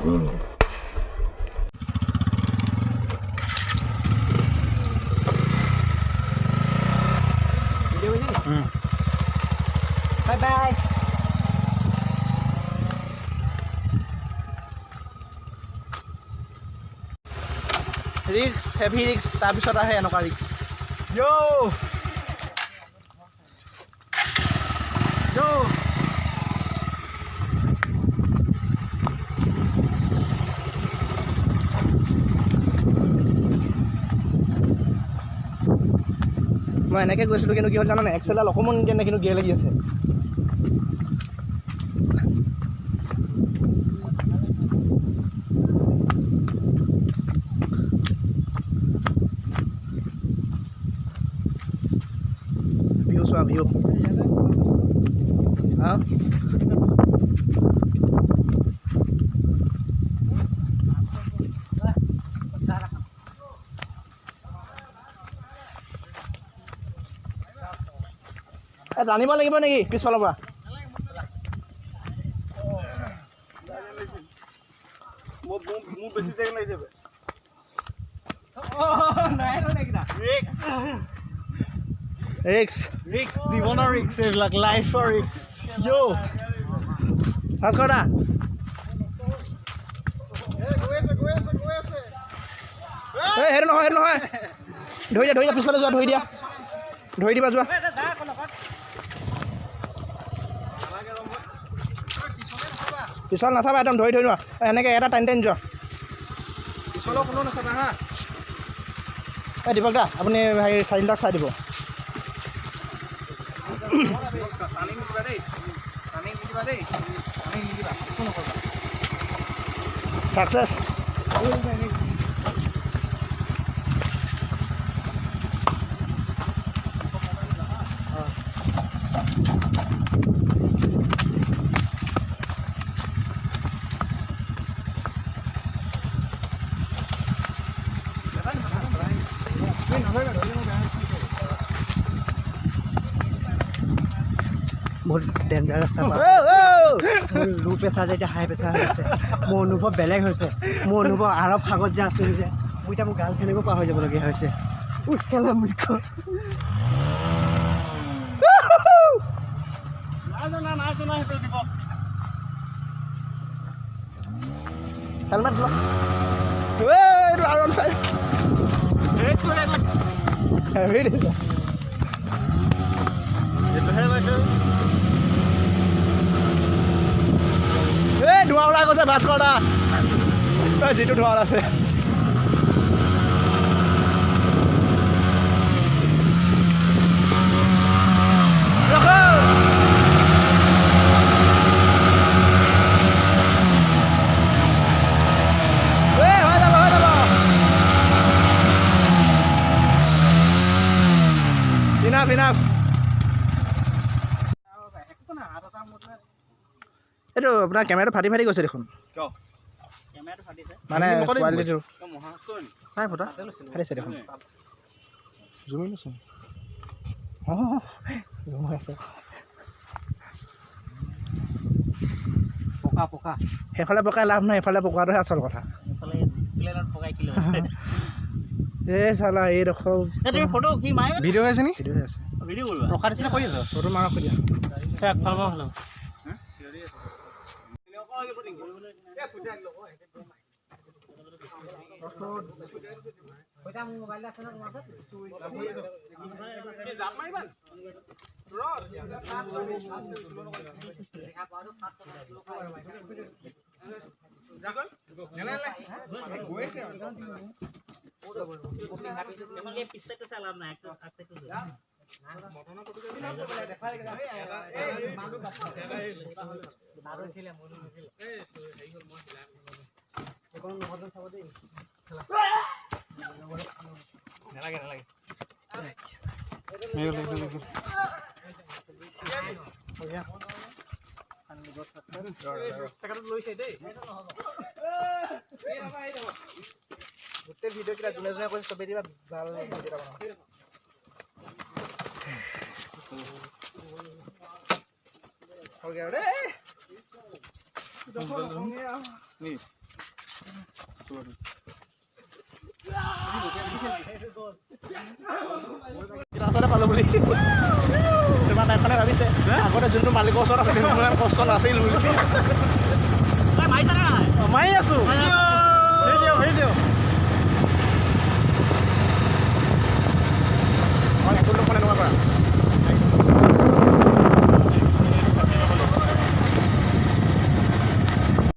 Bye bye. Rigs, heavy rigs, তাৰপিছত আহে এনেকুৱা rigs. Yo! Yo! মই এনেকৈ গৈছিলোঁ কিন্তু কি হ'ল জানানে এক্সেলডাল অকণমান কেনে কিন্তু গিয়ে লাগি আছে ভিউ চোৱা ভিউ হা জানিব লাগিব নেকি পিছফালৰ পৰা মোক বেছি জেগা লাগি যাবে ৰিক্স জীৱনৰ ৰিক্স এইবিলাক লাইফৰ ৰিক্স ইয়ো ভাস্কৰদা সেইটো নহয় ধৰি দিয়া পিছফালে যোৱা ধৰি দিবা যোৱা পিছল নাচাবা একদম ধৰি লোৱা এনেকৈ এটা টাইন যোৱা পিছলৰ কোনো নাচাবা হা এই দীপক দা আপুনি হেৰি চাইডবিলাক চাই দিব ছাকচেছ बहुत डेन्जार रास्ता মোৰ লো প্ৰেছাৰ যে এতিয়া হাই প্ৰেছাৰ হৈ আছে মোৰ অনুভৱ বেলেগ হৈছে মোৰ অনুভৱ আৰৱ সাগৰত যে আছোঁ যে মোৰ এতিয়া মোৰ গাৰ্লফ্ৰেণ্ডকো পাৰ হৈ যাবলগীয়া হৈছে কেলে মূৰ্খ হেলমেট ল ধোঁৱা ওলাই গৈছে ভাস্কৰ দা যিটো ধোঁৱা আছে এইটো আপোনাৰ কেমেৰাটো ফাটি গৈছে দেখোন মানে কোৱালিটিটো নাই ফটা ফাটিছে দেখোন জুমি লৈছে জুম হৈ আছে পকা সেইফালে পকাই লাভ নাই এইফালে পকাটোহে আচল কথা এই চালা এই ৰখো ফটো কি মায়ে ভিডিঅ' আছে নি ভিডিঅ' আছে ভিডিঅ' কৰিব ৰখা দিছিলে কৰি আছো ফটো মাৰা কৰি দিয়া এক ভাল ভাল গোটেই ভিডিঅ' কেইটা যোনে যোনে কৰিছে চবেই দিবা ভাল ভিডিঅ' এটা বনাওঁ ওচৰতে পালোঁ বুলি তোমাৰ টাইপখনে ভাবিছে আগতে যোনটো মালিকৰ ওচৰত আছে সিমান কষ্ট নাছিল বুলি মাৰি আছো মাৰি আছোঁ